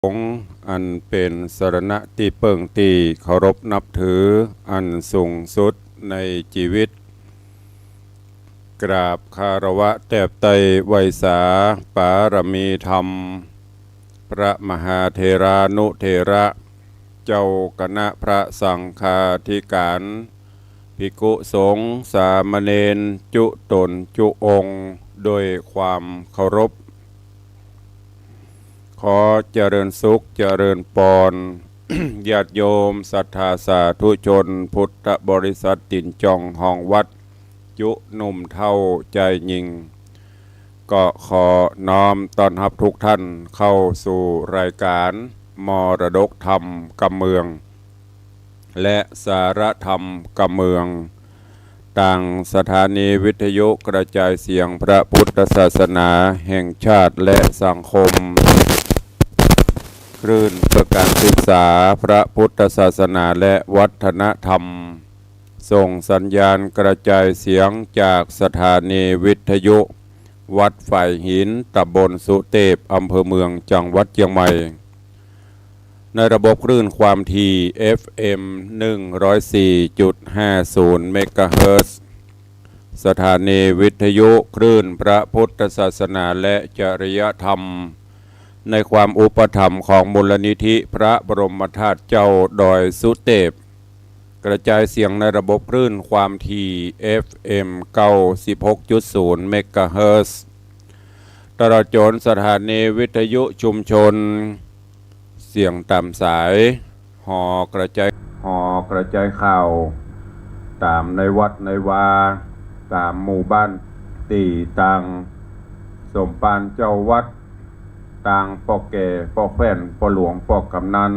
องค์อันเป็นสรณะที่เปิ่งตีเคารพนับถืออันสูงสุดในชีวิตกราบคารวะแทบไตรไวยสาปารมีธรรมพระมหาเถรานุเถระเจ้าคณะพระสังฆาธิการภิกขุสงฆ์สามเณรจุตนจุองค์โดยความเคารพขอเจริญสุขเจริญปร ญาติโยมศรัทธาสาธุชนพุทธบริษัทตินจองห้องวัดยุหนุ่มเท่าใจยิงก็ขอน้อมต้อนรับทุกท่านเข้าสู่รายการมรดกธรรมกำเมืองและสารธรรมกำเมืองต่างสถานีวิทยุกระจายเสียงพระพุทธศาสนาแห่งชาติและสังคมคลื่นเพื่อการศึกษาพระพุทธศาสนาและวัฒนธรรมส่งสัญญาณกระจายเสียงจากสถานีวิทยุวัดฝ่ายหินตำบลสุเทพอำเภอเมืองจังหวัดเชียงใหม่ในระบบคลื่นความถี่ FM 104.50 เมกะเฮิรตซ์สถานีวิทยุคลื่นพระพุทธศาสนาและจริยธรรมในความอุปถัมภ์ของมูลนิธิพระบรมธาตุเจ้าดอยสุเทพกระจายเสียงในระบบคลื่นความถี่ FM 96.0 เมกะเฮิรตซ์ตลอดจนสถานีวิทยุชุมชนเสียงตามสายหอกระจายข่าวตามในวัดในวาตามหมู่บ้านตีต่างสมปานเจ้าวัดต่างปอกแก่ปอกแฟนปอหลวงปอกกำนัน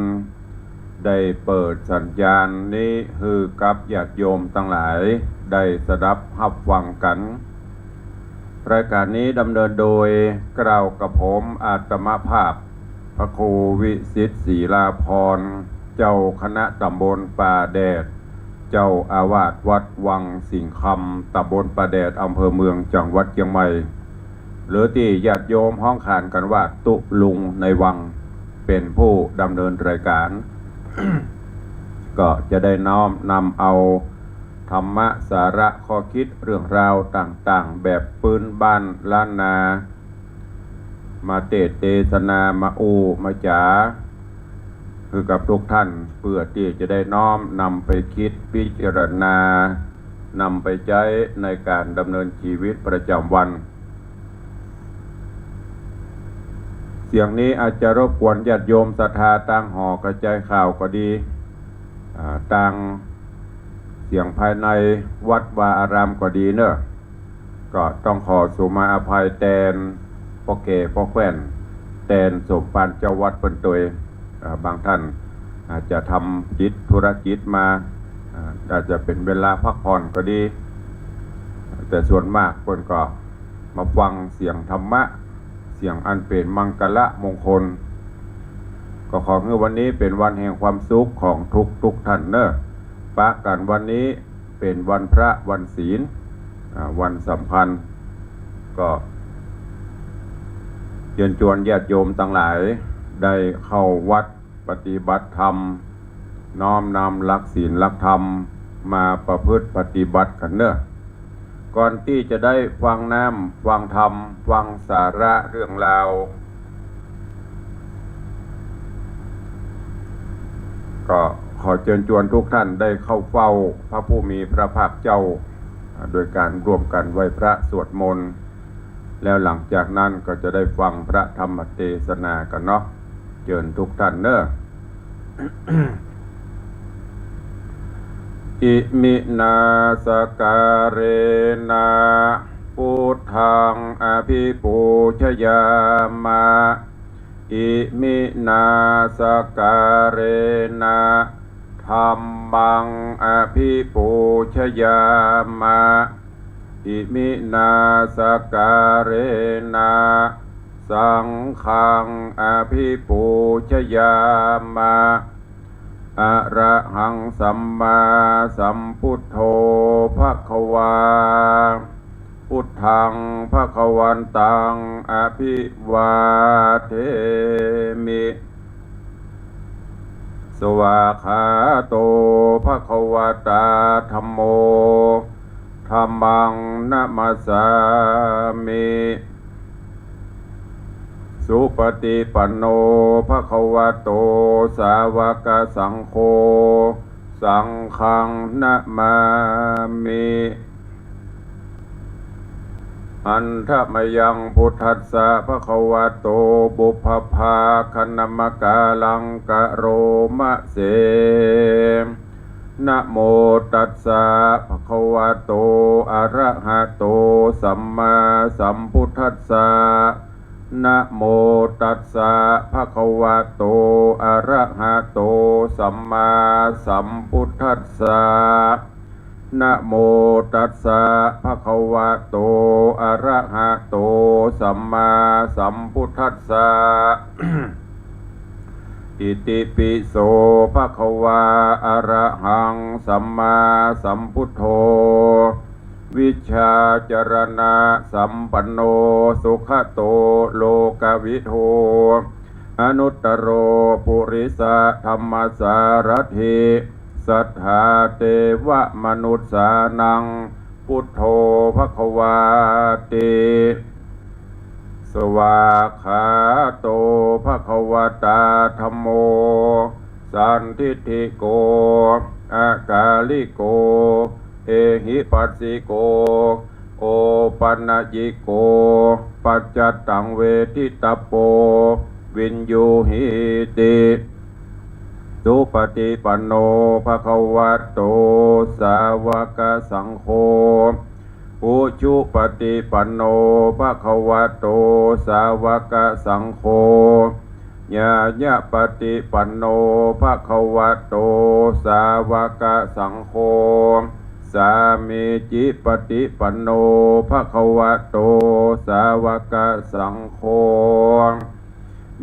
ได้เปิดสัญญาณนี้คือกับญาติโยมทั้งหลายได้สดับรับฟังกันรายการนี้ดำเนินโดยกล่าวกับผมอาตมาภาพพระครูวิสิทธิ์ศรีลาภรณ์เจ้าคณะตำบลป่าแดดเจ้าอาวาสวัดวังสิงห์คำตำบลป่าแดดอำเภอเมืองจังหวัดเชียงใหม่หรือที่ญาติโยมห้องขานกันว่าตุลุงในวังเป็นผู้ดำเนินรายการ ก็จะได้น้อมนำเอาธรรมะสาระข้อคิดเรื่องราวต่างๆแบบปืนบ้านล้านนามาเทศนามามาจ๋าคือกับทุกท่านเพื่อที่จะได้น้อมนำไปคิดพิจารณานำไปใช้ในการดำเนินชีวิตประจำวันเสียงนี้อาจจะรบกวนญาติโยมศรัทธาต่างหอกระจายข่าวก็ดีต่างเสียงภายในวัดวาอารามก็ดีเนอะก็ต้องขอสุมาอภัยแทนพ่อแก่พ่อแคว่นแทนสมภารเจ้าวัดเป็นตัวบางท่านอาจจะทำกิจธุรกิจมาอาจจะเป็นเวลาพักผ่อนก็ดีแต่ส่วนมากคนก็มาฟังเสียงธรรมะเสียงอันเป็นมังกละมงคลก็ขอให้วันนี้เป็นวันแห่งความสุขของทุกท่านเนอะปะกันวันนี้เป็นวันพระวันศีลวันสำคัญก็เชิญชวนญาติโยมทั้งหลายได้เข้าวัดปฏิบัติธรรมน้อมนำหลักศีลหลักธรรมมาประพฤติปฏิบัติกันเนอะก่อนที่จะได้ฟังน้ำฟังธรรมฟังสาระเรื่องราวก็ขอเชิญชวนทุกท่านได้เข้าเฝ้าพระผู้มีพระภาคเจ้าโดยการร่วมกันไหว้พระสวดมนต์แล้วหลังจากนั้นก็จะได้ฟังพระธรรมเทศนากันเนาะเชิญทุกท่านเนอะ อิมินาสการเรนะพุทธังอภิปูชยามาอิมินาสการเรนะธัมมังอภิปูชยามาอิมินาสการเรนะสังฆังอภิปูชยามาอะระหังสัมมาสัมพุทโธภควาพุทธังภควันตังอภิวาเทมิ สวากขาโตภควตาธัมโมธัมมังนะมัสสามิสุปฏิปันโนภควโตสาวกสังโฆสังฆังนะมามิอันทมยังพุทธัสสะภควโตบุพภาคณมกาลังกะโรมะเสนะโมตัสสะภควโตอะระหะโตสัมมาสัมพุทธัสสะนะโมตัสสะภควโตอะระหะโตสัมมาสัมพุทธัสสะนะโมตัสสะภควโตอะระหะโตสัมมาสัมพุทธัสสะ อิติปิโสภควาอะระหังสัมมาสัมพุทโธวิชาจรณะสัมปันโนสุขโตโลกวิทูอนุตตโรปุริสธรรมสารถิสัทธาเทวมนุษสานังพุทโธภควาติสวากขาโตภควตาธัมโมสันทิฏฐิโกอากาลิโกเอหิปัสสิโกโอปัญญิโกปัจจตังเวทิตโปวินยูหิติสุปฏิปันโนภควโตสาวกสังโฆอุชุปฏิปันโนภควโตสาวกสังโฆญาญาปฏิปันโนภควโตสาวกสังโฆสามีจิปฏิปันโนภควโตสาวกสังโฆ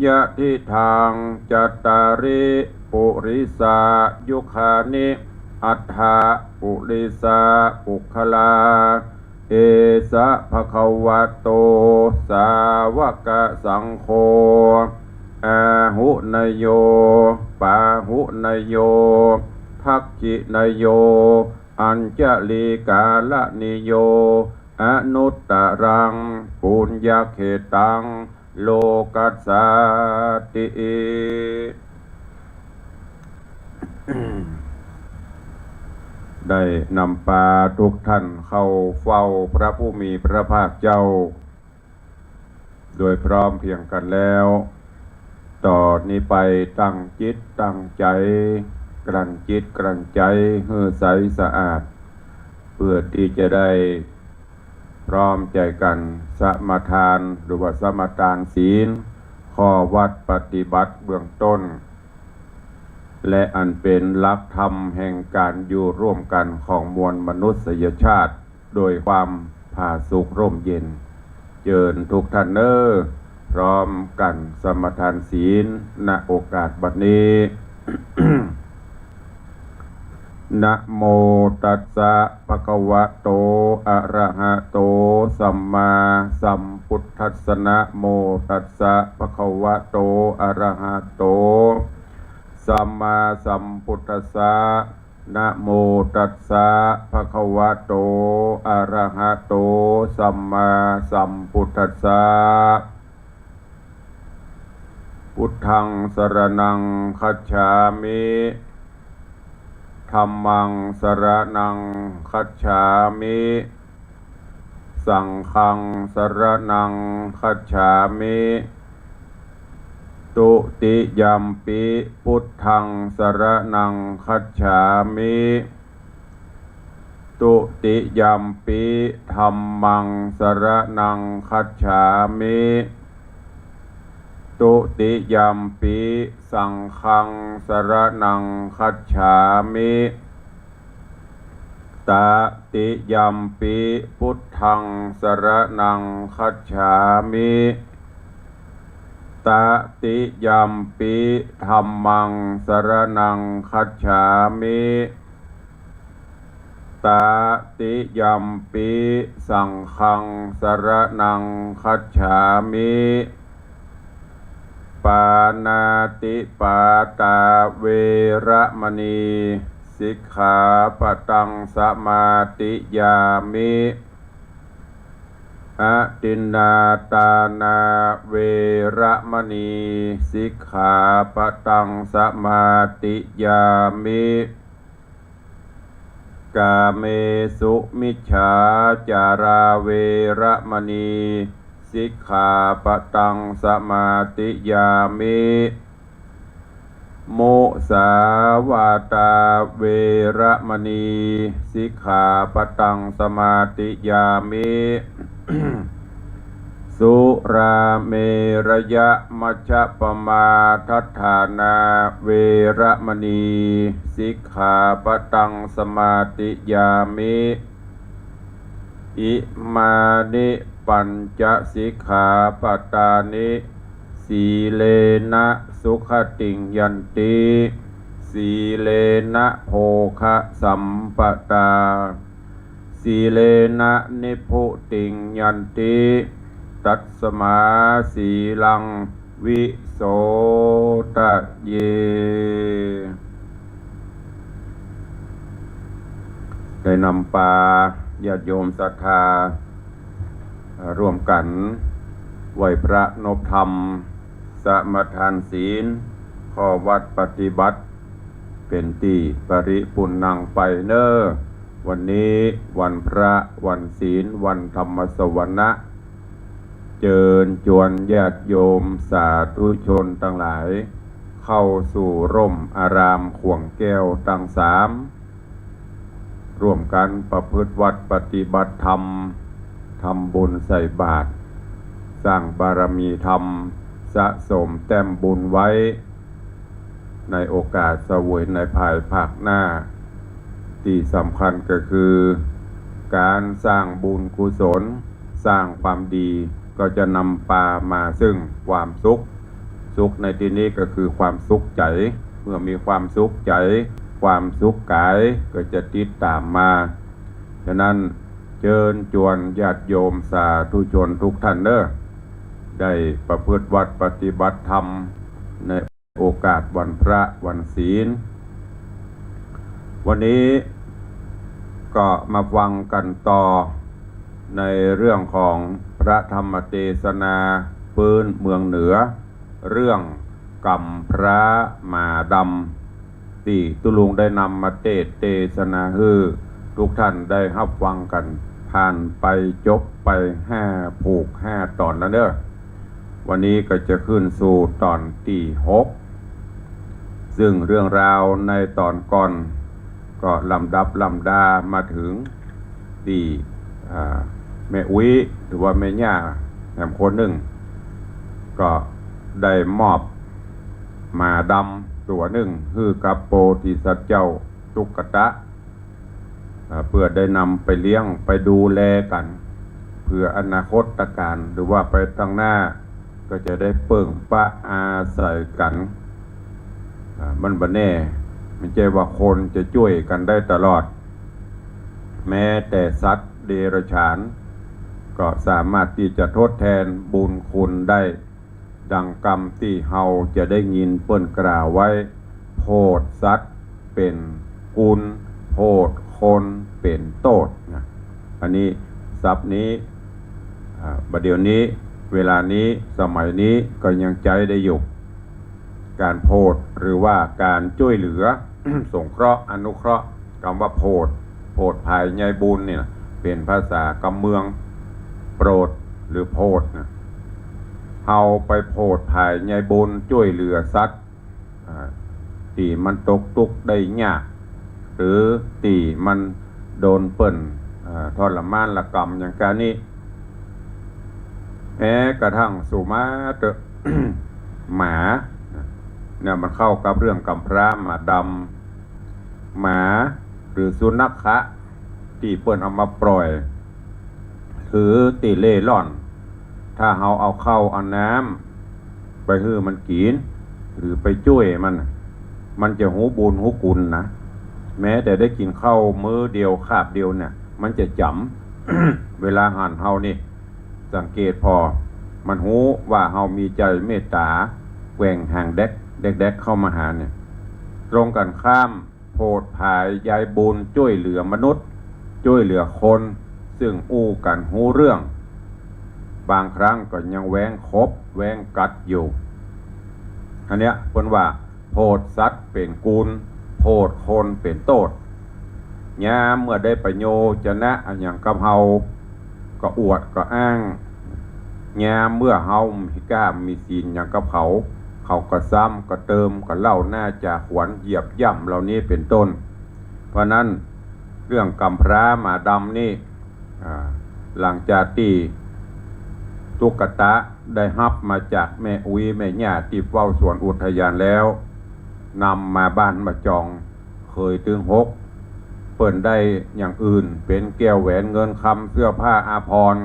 ยะทิทางจัตตาริปุริสายุคานิอัฏฐาปุริสาปุคลาเอสะภควโตสาวกสังโฆอาหุนยโยปาหุนยโยทักขินยโยอัญจลีกาลนิโยอนุตตรังปุญญเขตังโลกัสสาติ ได้นำปาทุกท่านเข้าเฝ้าพระผู้มีพระภาคเจ้าโดยพร้อมเพียงกันแล้วต่อนนี้ไปตั้งจิตตั้งใจกลั่นจิตกลั่นใจให้ใสสะอาดเพื่อที่จะได้พร้อมใจกันสมาทานหรือว่าสมาทานศีลข้อวัดปฏิบัติเบื้องต้นและอันเป็นหลักธรรมแห่งการอยู่ร่วมกันของมวลมนุษยชาติโดยความผาสุกร่มเย็นเจิญทุกท่านพร้อมกันสมาทานศีลณโอกาสบัดนี้ นะโมตัสสะภะคะวะโตอะระหะโตสัมมาสัมพุทธัสสะนะโมตัสสะภะคะวะโตอะระหะโตสัมมาสัมพุทธัสสะนะโมตัสสะภะคะวะโตอะระหะโตสัมมาสัมพุทธัสสะพุทธังสรณังคัจฉามิธัมมังสรณังคัจฉามิสังฆังสรณังคัจฉามิตุติยัมปิพุทธังสรณังคัจฉามิตุติยัมปิธัมมังสรณังคัจฉามิตุติยัมปิสังฆังสรณังคัจฉามิตติยัมปิพุทธังสรณังคัจฉามิตติยัมปิธัมมังสรณังคัจฉามิตติยัมปิสังฆังสรณังคัจฉามิต ปานาติปาตาเวระมณีสิกขาปะตังสมาติยามิอะตินนาตานาเวระมณีสิกขาปะตังสมาติยามิกาเมสุมิจฉาจาราเวระมณีสิกขาปะตังสมาติยามิมุสาวาตาเวระมณีสิกขาปะตังสมาติยามิ สุราเมระยะมัชฌะปมาทัฏฐานาเวระมณีสิกขาปะตังสมาติยามิอิมานิปัญจสิกขาปตานิสีเลนะสุขติงยันติสีเลนะโภคะสัมปตาสีเลนะนิพพุติงยันติตัสมาสีลังวิโสทะเยได้นำปาญาติโยมศรัทธาร่วมกันไหวพระนพธรรมสมาทานศีลข้อวัดปฏิบัติเป็นที่ปริปุณังไปเนอวันนี้วันพระวันศีลวันธรรมสวนะเจิญจวนญาติโยมสาธุชนทั้งหลายเข้าสู่ร่มอารามขวงแก้วทั้งสามร่วมกันประพฤติวัดปฏิบัติธรรมทำบุญใส่บาตรสร้างบารมีธรรมสะสมแต้มบุญไว้ในโอกาสเสวยในภายภาคหน้าที่สำคัญก็คือการสร้างบุญกุศลสร้างความดีก็จะนำพามาซึ่งความสุขในที่นี้ก็คือความสุขใจเมื่อมีความสุขใจความสุขกายก็จะติดตามมาฉะนั้นเชิญชวนญาติโยมสาธุชนทุกท่านเด้อได้ประพฤติวัดปฏิบัติธรรมในโอกาสวันพระวันศีลวันนี้ก็มาฟังกันต่อในเรื่องของพระธรรมเทศนาพื้นเมืองเหนือเรื่องกรรมพระมาดำที่ตุลุงได้นำมาเทศนาให้ทุกท่านได้รับฟังกันผ่านไปจบไป5 ตอนแล้วเด้อวันนี้ก็จะขึ้นสู่ตอนที่6ซึ่งเรื่องราวในตอนก่อนก็ลำดับลำดามาถึงที่แม่อุ้ยหรือว่าแม่ย่าแหมคนหนึ่งก็ได้มอบหมาดำตัวหนึ่งคือกับโพธิสัตว์เจ้าตุกตะเพื่อได้นำไปเลี้ยงไปดูแลกันเพื่ออนาคตการหรือว่าไปทางหน้าก็จะได้เปิ่งปะอาศัยกันมันบ่แน่ไม่ใช่ว่าคนจะช่วยกันได้ตลอดแม้แต่สัตว์เดรัจฉานก็สามารถที่จะทดแทนบุญคุณได้ดังกรรมที่เฮาจะได้ยินเปิ้นกล่าวไว้โพธิสัตว์เป็นกุลโพธิคนเป็นโทษนะอันนี้ศัพท์นี้บัดเดี๋ยวนี้เวลานี้สมัยนี้ก็ยังใจได้อยู่การโพธิหรือว่าการช่วยเหลือ สงเคราะห์อนุเคราะห์คำว่าโพธิภายในบุญเนี่ยเป็นภาษากำเมืองโปรดหรือโพธินะเฮาไปโพธิภายในบุญช่วยเหลือสัตว์ที่มันตกทุกข์ได้ยากหรือที่มันโดนเปิ้นทรมานละกรรมอย่างการนี้แม้กระทั่งสุมาเต หมาเนี่ยมันเข้ากับเรื่องกำพร้าหมาดำหมาหรือสุนัขะที่เปิ้นเอามาปล่อยถือตีเล่ร่อนถ้าเฮาเอาเข้าเอาน้ำไปให้มันกินหรือไปช่วยมันจะหูบุญหูกุลนะแม้แต่ได้กินข้าวมื้อเดียวคาบเดียวเนี่ยมันจะจำ เวลาหั่นเฮานี่สังเกตพอมันหูว่าเฮามีใจเมตตา แกว่งห่างเด็กเข้ามาหาเนี่ยตรงกันข้ามโพดภายยายบุญช่วยเหลือมนุษย์ช่วยเหลือคนซึ่งอู้กันหูเรื่องบางครั้งก็ยังแว้งคบแว้งกัดอยู่อันเนี้ยเพิ่นว่าโพดสัตว์เป็นกูลโพดคนเป็นโตดยามเมื่อได้ประโยชน์นะอันอย่างกับเฮาก็อวดก็อ้างยามเมื่อเฮามีกล้ามีศีลอย่างกับเขาก็ซ้ำก็เติมก็เล่าหน้าจากหวนเหยียบย่ำเหล่านี้เป็นต้นเพราะนั้นเรื่องกำพร้าหมาดำนี่หลังจากที่ตุกตะได้ฮับมาจากแม่อุ้ยแม่ย่าที่เฝ้าสวนอุทยานแล้วนำมาบ้านมาจองเคยถึง6เปิ่นได้อย่างอื่นเป็นแก้วแหวนเงินคำเสื้อผ้าอาภรณ์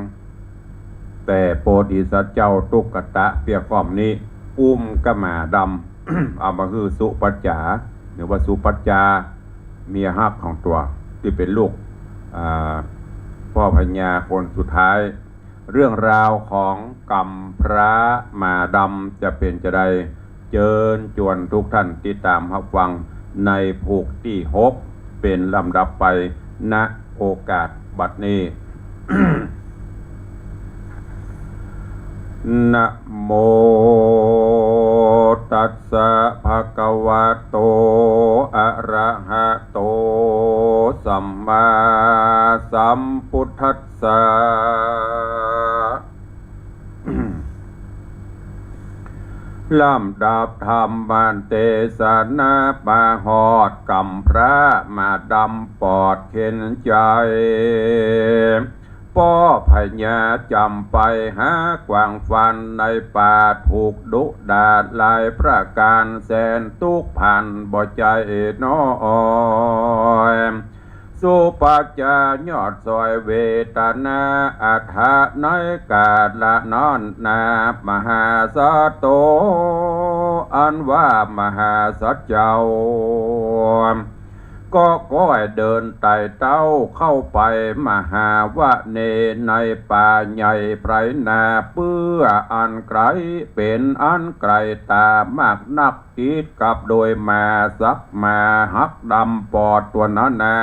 แต่โพธิสัตว์เจ้าตุกตะเปียกล่อมนี้อุ้มกระหม่าดำ เอามาคือสุปัจจาหรือว่าสุปัจจาเมียฮักของตัวที่เป็นลูกพ่อพญาคนสุดท้ายเรื่องราวของกรรมพระหมาดำจะเป็นจะได้เชิญชวนทุกท่านติดตามรับฟังในภูกที่6เป็นลำดับไปณโอกาสบัดนี้ นะโมตัสสะภะคะวะโตอะระหะโตสัมมาสัมพุทธัสสะ ลำดับธรรมบันเตสนาปาหอดกำพระมาดำปอดเข็นใจป้อพญาจำไปหากวางฟันในป่าถูกดุดาดลายประการแสนทุกพันบ่ใจน้อยสุปัจจายอดซอยเวตนาอัฏฐะในกาละนอนนามหาสัตโตอันว่ามหาสัจเจ้าก็ก้อยเดินไต่เต้าเข้าไปมหาวะเนในป่าใหญ่ไพรนาเปื้ออันไกลเป็นอันไกลตามากนักคิดกับโดยมาสักมาหักดำปอดตัวนั้นนา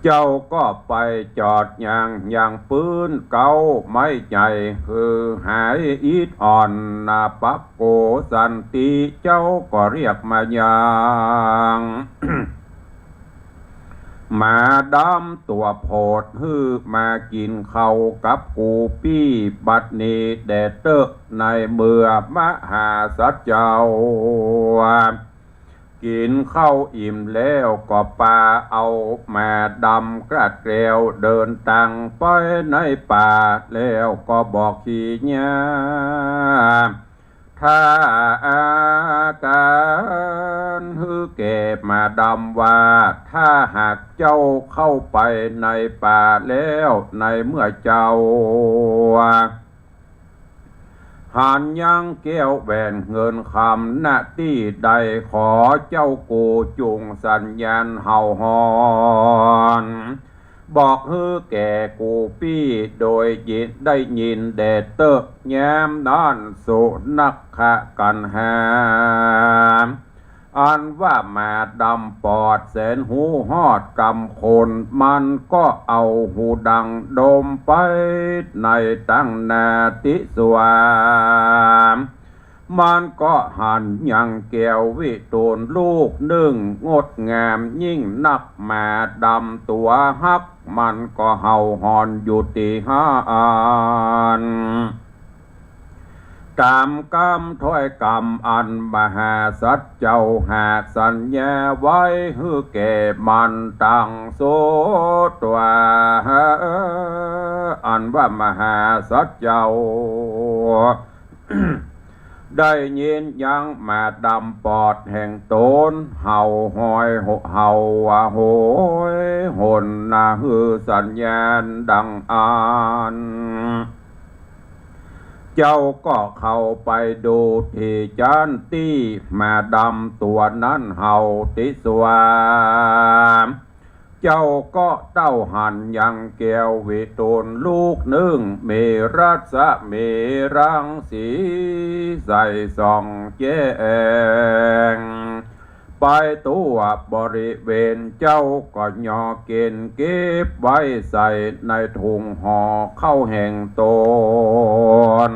เจ้าก็ไปจอดอย่างปืนเก่าไม้ใหญ่คือหายอีดอ่อนนาปักโกสันติเจ้าก็เรียกมาอย่าง มาดำตัวโพดฮือมากินข้าวกับกูปี้บัดนี้แดดเตอะในเมืองมหาสัจเจ้ากินข้าวอิ่มแล้วก็ปาเอามาดำกระเกลียวเดินตังไปในป่าแล้วก็บอกขี้ญาถ้าอาการฮือเก็บมาดำว่าถ้าหากเจ้าเข้าไปในป่าแล้วในเมื่อเจ้าหันยังแก้วแหวนเงินคำหน้าที่ใดขอเจ้ากูจุงสัญญาณเห่าหอนบอกฮือแก่กูปี้โดยยินได้ยินแดดเตอะแย้มด้านสุนักขะกันหาอันว่ามาดำปอดแสนหูหอดกำคนมันก็เอาหูดังดมไปในตั้งนาติสวามมันก็หันยังแก้ววิตูนลูกหนึ่งงดงามยิ่งนักมาดำตัวฮักมันก็เห่าหอนอยู่ตีห้านตามกรรมถ้อยกรรมอันมหาสัจเจ้าหากสัญญาไว้ฮือแก่มันตั้งโสตัวอันว่ามหาสัจเจ้า ได้ยินยังมาดำปอดแห่งตนเห่าหอยเห่าว่าโหยหนนาฮือสัญญาณดังอ่านเจ้าก็เข้าไปดูที่จันตี้มาดำตัวนั้นเห่าติสวาม เจ้าก็เต้าหันยังแก้วเวตูนลูกหนึ่งเมรัสเมรังสีใส่ส่องแจ้งไปตัวบริเวณเจ้าก็ยอเกณฑ์เก็บไว้ใส่ในถุงห่อเข้าแห่งตน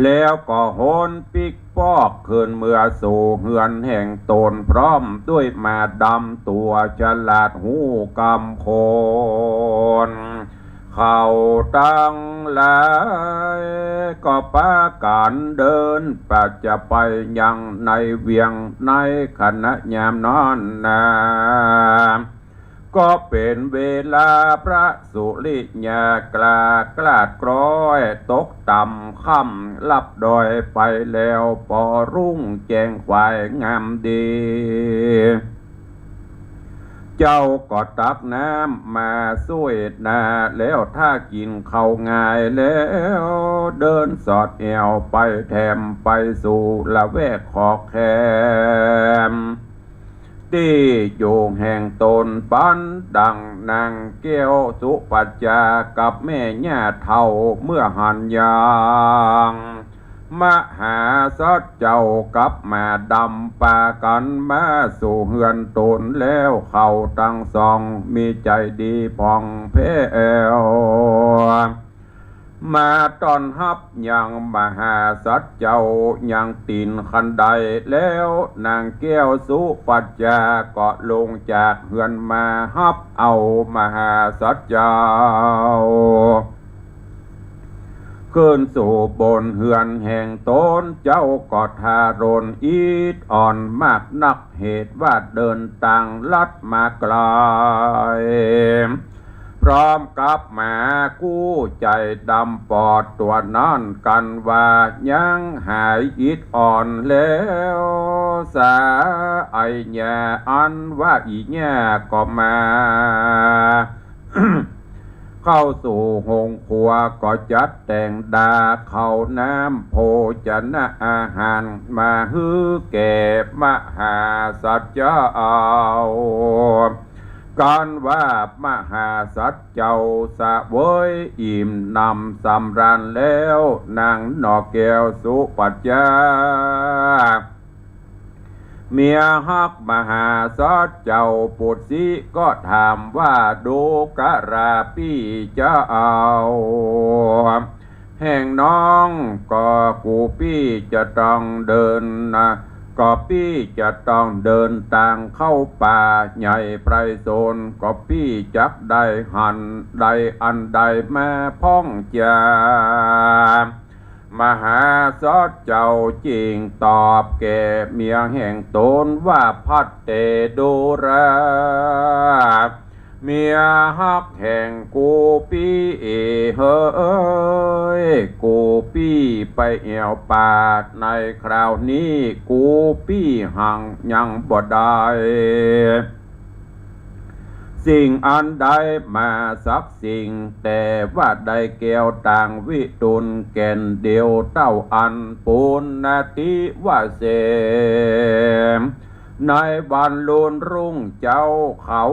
แล้วก็โหนปิกปอกคืนเมื่อสู่เฮือนแห่งตนพร้อมด้วยมาดำตัวฉลาดหูกำโคนเข้าตั้งหลายก็ปาการเดินปัจจะไปยังในเวียงในขณะยามนอนนาก็เป็นเวลาพระสุริยากลากลาดกร้อยตกต่ำค่ำลับดอยไปแล้วปอรุ่งแจ้งควายงามดีเจ้าก็ตักน้ำมาช่วยนาแล้วถ้ากินเข้าง่ายแล้วเดินสอดแอวไปแถมไปสู่ละแวกขอกแคมที่อยู่แห่งตนปันดังนางแก้วสุปัจจากับแม่ย่าเท่าเมื่อหันยางมหาสัจเจ้ากับมาดำปากันมาสู่เฮือนตนแล้วเข้าตั้งสองมีใจดีพองเพอวมาต้อนรับยังมหาสัจเจ้ายังตีนคันใดแล้วนางแก้วสุปัจจาก็ลงจากเฮือนมาฮับเอามหาสัจเจ้าขึ้นสู่บนเฮือนแห่งตนเจ้าก็ทารนอีดอ่อนมากนักเหตุว่าเดินต่างลัดมาไกลพร้อมกับหมากู้ใจดำปอดตัวนั่นกันว่ายังหายอิดอ่อนแล้วสาไอแย่อันว่าอีแย่ก็มา เข้าสู่หงครัวก็จัดแต่งดาเข้าน้ำโภชนะอาหารมาฮื้อแก่มหาสัจเจ้าการว่ามหาสัจเจ้าสะเวยอิ่มนำสำราญแล้วนางนอกแก้วสุปัจจาเมียฮักมหาสัจเจ้าปุตสีก็ถามว่าดูกะราพี่จะเอาแห่งน้องก็กูพี่จะต้องเดินนะก็พี่จะต้องเดินต่างเข้าป่าใหญ่ไพรโซนก็พี่จักได้หันใดอันใดมาพ้องจามหาสัจเจ้าจริงตอบแก่เมียแห่งตนว่าพัดเตดูราเมียฮักแห่งกูปี้เฮ้ยกูปี้ไปแอวป่าในคราวนี้กูปี้หังยังบ่ได้สิ่งอันใดมาสักสิ่งแต่ว่าได้แก้วต่างวิตุลแก่นเดียวเต้าอันปุณนาติว่าเสมในวันลุนรุ่งเจ้าเขา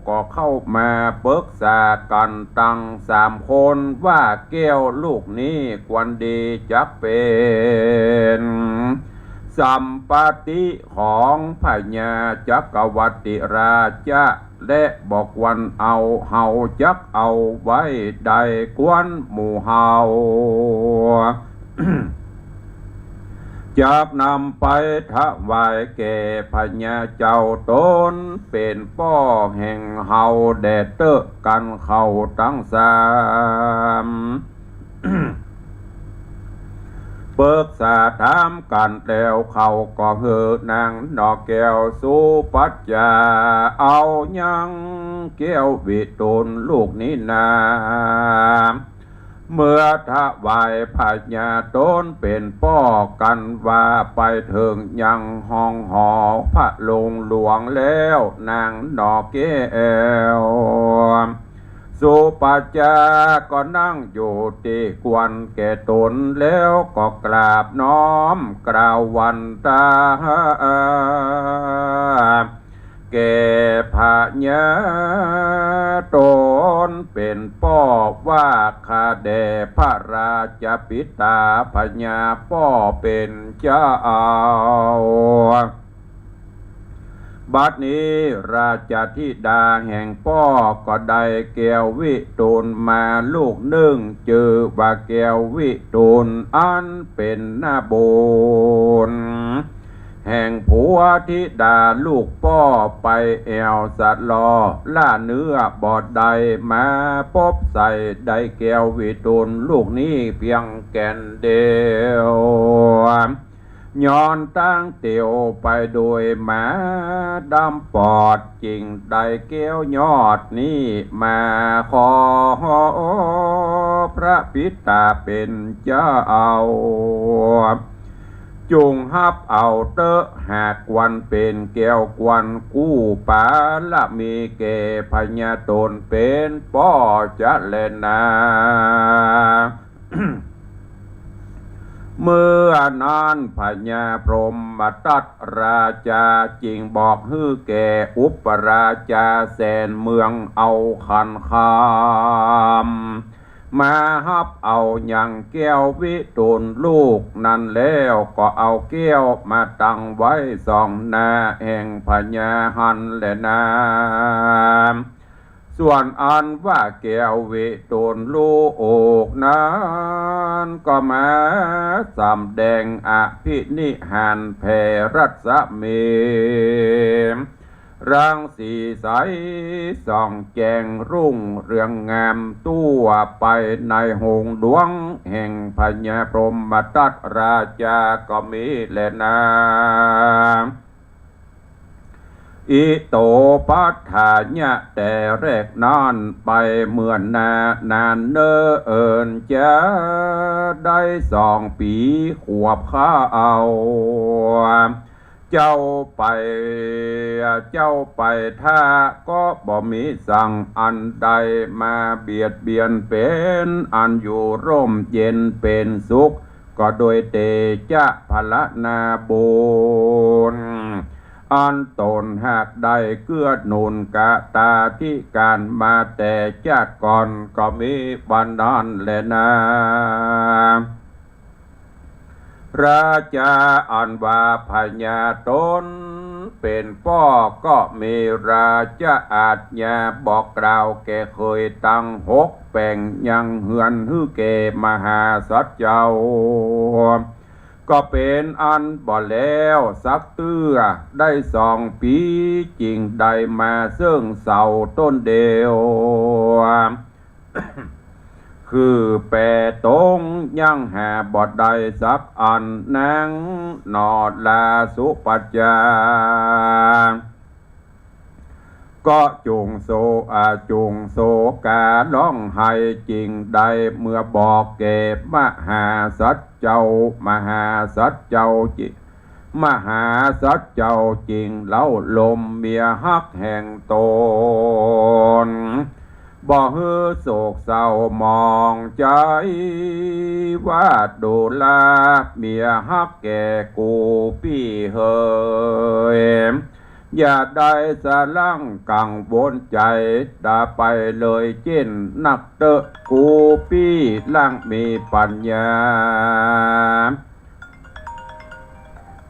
ก็เข้ามาปรึกษากันตั้ง3 คนว่าแก้วลูกนี้ควรดีจักเป็นสัมปติของพญาจักรวรรดิราชาและบอกวันเอาเฮาจักเอาไว้ได้กวนหมู่เฮา จากนำไปถวายแก่พญาเจ้าตนเป็นป้อแห่งเฮาแดดเตอกันเข้าตั้ง3 เปิกษาถามกันแล้วเขาก็เฮือนางนอกแก้วสุปัจจาเอายังแก้ววิตุลลูกนี้นาเมื่อถวายพญาตนเป็นป้อกันว่าไปถึงยังห้องหอพระลงหลวงแล้วนางนอกแก้วสุปัจจาก็นั่งอยู่ที่กวนแก่ตนแล้วก็กราบน้อมกล่าววันตา แก่พญาตนเป็นป้อว่าคาแด่พระราชปิตาพญาป้อเป็นเจ้าบัดนี้ราชธิดาแห่งป้อก็ได้แก้ววิทูลมาลูกหนึ่งจือว่าแก้ววิทูลอันเป็นนาบุญแห่งผัวธิดาลูกป้อไปแอวสัตลอล่าเนื้อบอดใดมาพบใส่ได้แก้ววิทูลลูกนี้เพียงแก่นเดียวย้อนตั้งเตียวไปโดยหมาดำปอดจริงได้เกี้ยวยอดนี้มาขอพระปิตาเป็นเจ้าจุงฮับเอาเตอะหากวันเป็นแก้วกวันกู้ปาละมีเกพญาตนเป็นป้อจะเลนา เมื่อนานพญาพรหมตัดราชาจริงบอกฮือแก่อุปราชาแสนเมืองเอาขันคามมาฮับเอาอย่างแก้ววิทูลลูกนั้นแล้วก็เอาแก้วมาตั้งไว้สองหน้าแห่งพญาหันและนาส่วนอันว่าแก้ววิทูลลูกนั้นก็มาสำแดงอภินิหารแผ่รัศมีรังสีใสส่องแจงรุ่งเรืองงามตัวไปในหงดวงแห่งพญาพรหมตัดราชาก็มีแลนาอิโตปัฏฐาญะแต่แรกนานไปเมื่อนานเนิ่นจะได้2 ปีขวบข้าเอาเจ้าไปถ้าก็บ่มีสั่งอันใดมาเบียดเบียนเป็นอันอยู่ร่มเย็นเป็นสุขก็โดยเตชะพละนาบุญอันตนหากได้เกื้อหนุนกะตาที่การมาแต่ชาติก่อนก็มีบันดาลแลนาราชาอันว่าพญาตนเป็นป้อก็มีราชอาจญาบอกกล่าวแก่เคยตั้ง6 แปลงยังเหือนฮือเกมหาสัจเจ้าก็เป็นอันบ่แล้วสักเตื้อได้2 ปีจริงได้มาซึ่งเสาต้นเดียว คือแปรตรงยังหาบทใดสักอันนังนอดลาสุปัจจาก็จุงโศการ้องไห้จริงใดเมื่อบอกเก็บมหาสัจเจ้ามหาสัจเจ้าจริงเล่าลมเมียฮักแห่งตนบ่ฮือโศกเศร้ามองใจว่าดูลาเมียฮักแก่กูพี่เฮยอย่าได้สะลังกังวลใจด่าไปเลยเจนนักเตะกูพี่ล่างมีปัญญา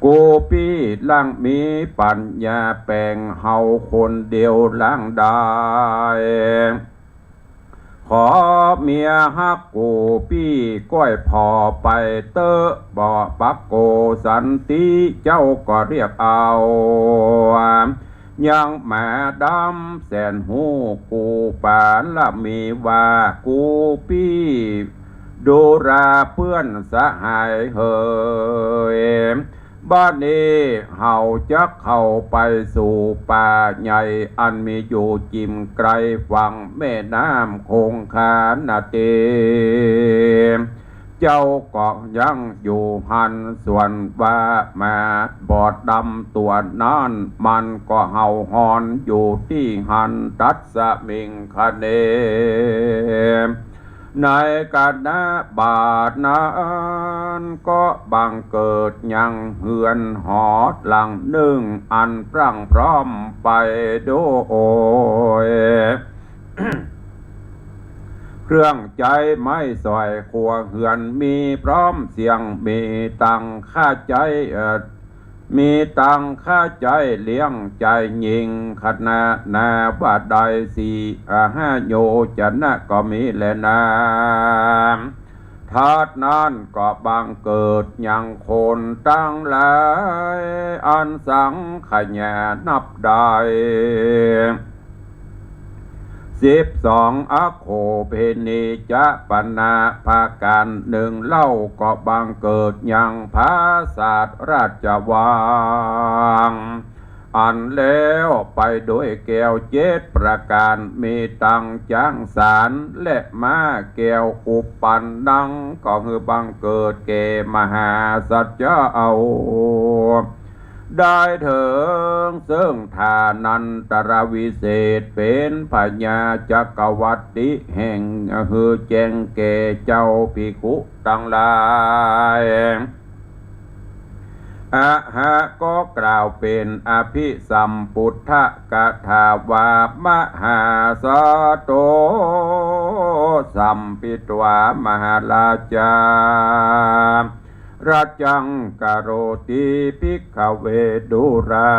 กูพี่ล่างมีปัญญาแปลงเฮาคนเดียวล่างได้ขอเมียฮักกูพี่ก้อยพอไปเตอะบ่ปักโกสันติเจ้าก็เรียกเอายังแม่ดำแสนหูกูปานละมีว่ากูพี่ดูราเพื่อนสหายเฮยบ้านนี้เฮาจะเข้าไปสู่ป่าใหญ่อันมีอยู่จิมไกลฝั่งแม่น้ำคงคานาเตเจ้าก็ยังอยู่หันส่วนว่ามาบอดดำตัวนั้นมันก็เห่าหอนอยู่ที่หันตัดสมิงคเน ในการณบาทนั้นก็บังเกิดยังเหือนหอหลังหนึ่งอันพรั่งพร้อมไปโดย เครื่องใจไม่สอยขัวเหือนมีพร้อมเสียงมีตังค่าใจมีตังค่าใจเลี้ยงใจยิงขณะนาบาดใดสี่ห้าโยจะนะก็มีแลนาธาตุนั้นก็บังเกิดยังคนตั้งหลายอันสังขยานับได้12อโคเพนีจะปนาภาการหนึ่งเล่าก็บังเกิดยังภาศาสราชวังอันแล้วไปโดยแก้ว7ประการมีตังจังสารและมาแก้วอุปปันดังก็คือบังเกิดเกมหาสัจเจ้าได้เถิงซึ่งทานันตรวิเศษเป็นพญาจักรวรรดิแห่งคือแจงเกเจ้าภิกขุทั้งหลายอะหะก็กล่าวเป็นอภิสัมพุทธกถาวามหาสโตสัมปิตวามหาราชาราจังกโรติภิกขเวดุรา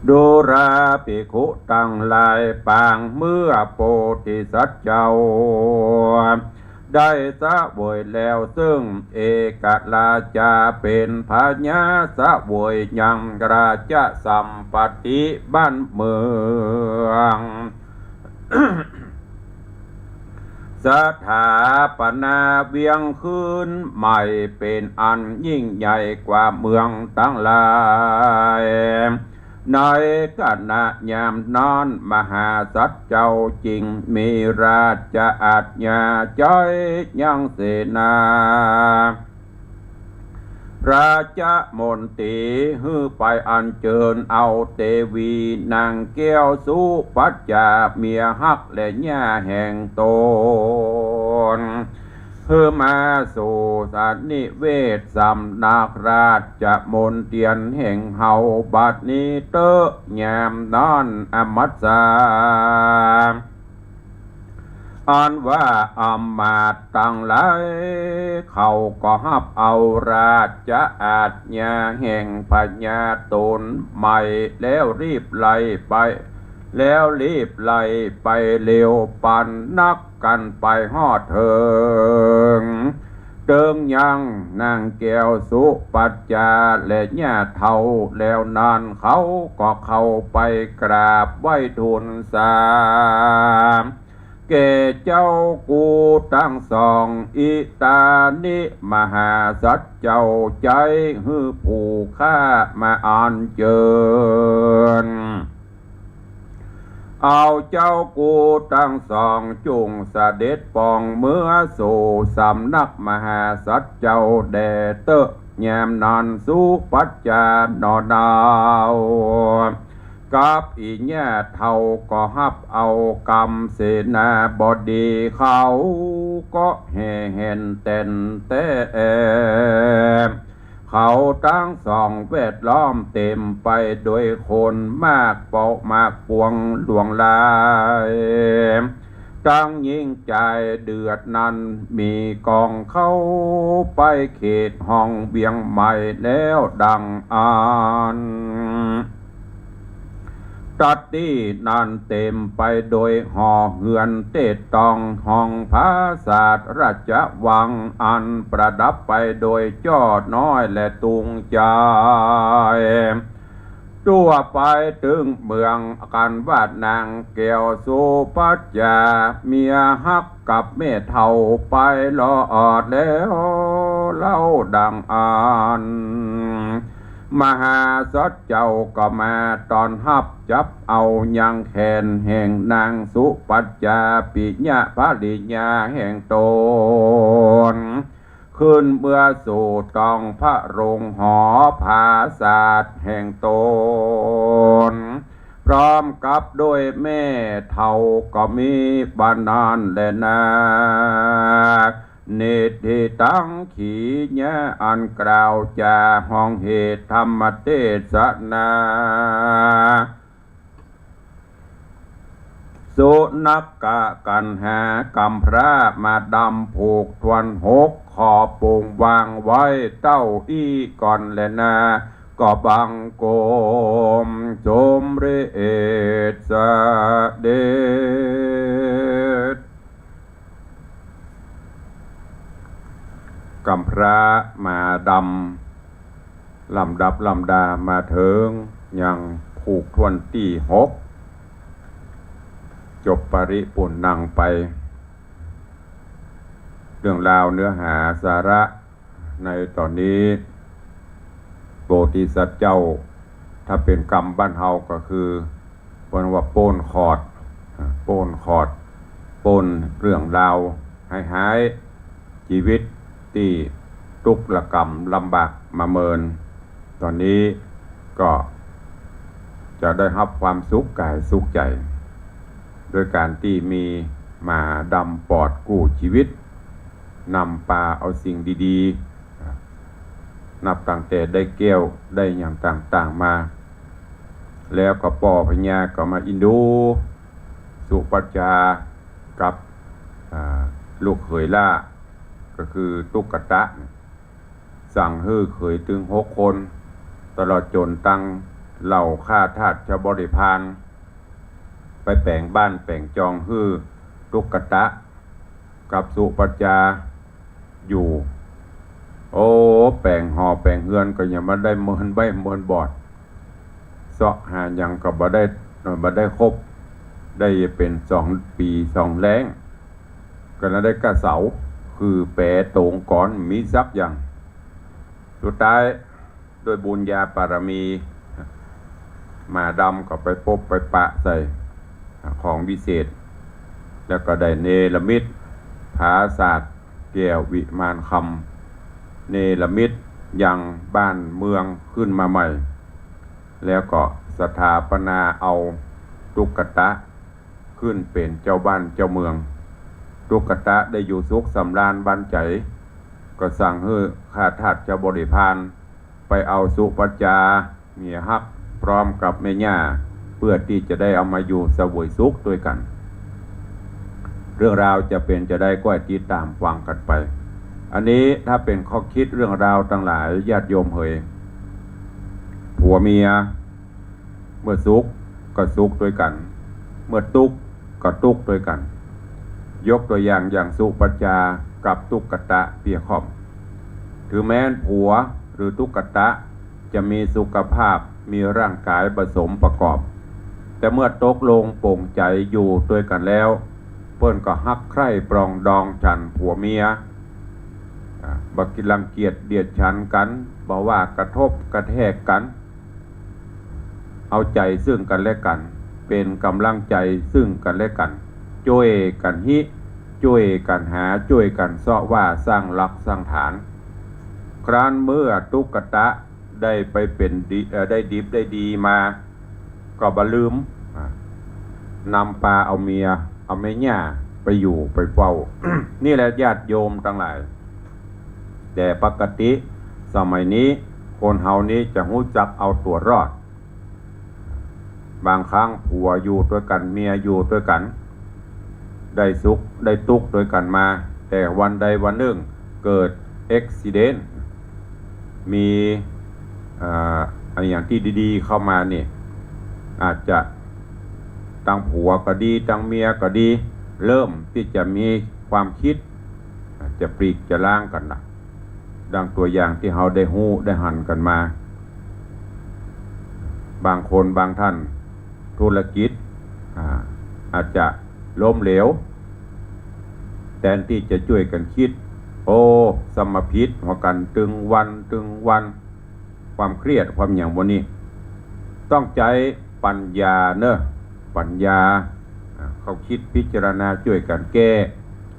ดุราภิกขุตั้งหลายปางเมื่อโพธิสัตว์เจ้าได้สะเวยแล้วซึ่งเอกราชาเป็นพญาสะเวยยังราชสัมปติบ้านเมือง สถาปนาเวียงคืนใหม่เป็นอันยิ่งใหญ่กว่าเมืองทั้งหลายในขณะยามนอนมหาสัตว์เจ้าจริงมีราชอาญญาจ้อยยังเสนาราชมนตรีฮือไปอัญเชิญเอาเทวีนางแก้วสุปัจจาเมียฮักและย่าแห่งตนเพื่อมาสู่สันนิเวศสำนักราชมนเตียนแห่งเฮาบัดนี้เตอะแยมนอนอมัสสาอันว่าอำมาตย์ตั้งหลายเขาก็ฮับเอาราชอาญญาแห่งพญาตนใหม่แล้วรีบไล่ไปเร็วปันนักกันไปฮอดเถิงเติงยังนางแก้วสุปัจจาและญาเฒ่าแล้วนานเขาก็เข้าไปกราบไหว้ทูลสามเกเจ้ากูตั้งสองอิตานิมหาสัจเจ้าใจฮือผู้ข้ามาอ่านเจิญเอาเจ้ากูตั้งสองจุงเสด็จปองเมื่อสู่สำนักมหาสัจเจ้าแด่เตอะแยมนานสุปัจจานอดาวกับอีแง่เท่าก็ฮับเอากรรมเสนาบดีเขาก็แห่เห็นเต้นแต่เขาทั้งสองแวดล้อมเต็มไปด้วยคนมากเปาะมากปวงหลวงลายตั้งยิ่งใจเดือดนั้นมีกองเข้าไปเขตห้องเบียงใหม่แล้วดังอ่านตัดที่นั่นเต็มไปโดยห่อเหือนเตตตองห้องพระศาสตร์ราชวังอันประดับไปโดยจอดน้อยและตุงใจตัวไปถึงเมืองกันวาดนางแก้วสุปัจจาเมียฮักกับเมธเฒ่าไปลอดแล้วเล่าดังอ่านมหาสัจเจ้าก็มาตอนฮับจับเอายังแขนแห่งนางสุปัจจาปิญญาภริญาแห่งตนขึ้นเมื่อสู่ตองพระโรงหอภาศาสตร์แห่งตน พร้อมกับด้วยแม่เท่าก็มีบานานและนาเนติตังขีญะอันกล่าวจาห้องเหตุธรรมเทศนาสุนักกะกันหากำพระมาดำผูกทวนหกขอปุงวางไว้เต้าอี้ก่อนและนาก็บังโกมจมเรศสเดชกำพระมาดำลำดับลำดามาเถิงยังผูกทวนที่หกจบปริปุณนังไปเรื่องราวเนื้อหาสาระในตอนนี้โพธิสัตว์เจ้าถ้าเป็นกรรมบ้านเฮาก็คือวันว่าโป้นขอดโป้นเรื่องราวให้หายชีวิตที่ทุกข์ระกำลำบากมาเมินตอนนี้ก็จะได้รับความสุขกายสุขใจโดยการที่มีมาดำปอดกู้ชีวิตนำปลาเอาสิ่งดีๆนับตั้งแต่ได้แก้วได้อย่างต่างๆมาแล้วก็ป่อพญาก็มาอินดูสุปัจจากับลูกเขยล่าก็คือตุกตะสั่งฮื้อเขยถึง6 คนตลอดจนตั้งเหล่าข้าทาสชาวบริพารไปแปลงบ้านแปลงจองฮื้อตุกตะกับสุปัจจาอยู่โอ้แปลงหอแปลงเฮือนก็ยังมาได้เมินใบเมินบอดเสาะหายังก็บ่ได้ครบได้เป็น2 ปี2 แล้งก็แล้วได้กระเสาคือแปรตรงก่อนมีทรัพย์อย่างสุดท้ายด้วยบุญญาปารมีมาดำก็ไปพบไปปะใส่ของวิเศษแล้วก็ได้เนรมิตผาศาสตร์แก้ววิมานคำเนรมิตยังบ้านเมืองขึ้นมาใหม่แล้วก็สถาปนาเอาตุกตะขึ้นเป็นเจ้าบ้านเจ้าเมืองตุกตะได้อยู่สุขสำราญบ้านใจก็สั่งให้ข้าทาสเจ้าบริพารไปเอาสุปัจจาเมียฮักพร้อมกับแม่ย่าเพื่อที่จะได้เอามาอยู่เสวยสุขด้วยกันเรื่องราวจะเป็นจะได้ก็ติดตามฟังกันไปอันนี้ถ้าเป็นข้อคิดเรื่องราวต่างหลายญาติโยมเฮยผัวเมียเมื่อสุขก็สุขด้วยกันเมื่อทุกข์ก็ทุกข์ด้วยกันยกตัวอย่างสุปัจจากับตุกตะเปียขอมถือแม้นผัวหรือตุกตะจะมีสุขภาพมีร่างกายผสมประกอบแต่เมื่อตกลงโปร่งใจอยู่ด้วยกันแล้วเพิ่นก็ฮักใคร่ปรองดองฉันผัวเมียบักกิลังเกียจเดียดฉันกันบอกว่ากระทบกระแทกกันเอาใจซึ่งกันและกันเป็นกำลังใจซึ่งกันและกันช่วยกันฮิช่วยกันหาช่วยกันเสาะว่าสร้างหลักสร้างฐานครั้นเมื่อตุกตะได้ไปเป็นได้ดิบได้ดีมาก็บ่ลืมนำปลาเอาเมียเอาแม่ย่าไปอยู่ไปเฝ้า นี่แหละญาติโยมทั้งหลายแต่ปกติสมัยนี้คนเฮานี้จะรู้จักเอาตัวรอดบางครั้งผัวอยู่ด้วยกันเมียอยู่ด้วยกันได้สุขได้ทุกข์ด้วยกันมาแต่วันใดวันหนึ่งเกิดอุบัติเหตุมีอะไรอย่างที่ดีๆเข้ามานี่อาจจะตั้งผัวก็ดีตั้งเมียก็ดีเริ่มที่จะมีความคิดจะปลีกจะล้างกันนะดังตัวอย่างที่เราได้หู้ได้หันกันมาบางคนบางท่านธุรกิจอาจจะล้มเหลวแทนที่จะช่วยกันคิดโอ้สมพิษหัวกันตึงวันความเครียดความอย่างวันนี้ต้องใจปัญญาเนอะปัญญาเขาคิดพิจารณาช่วยกันแก้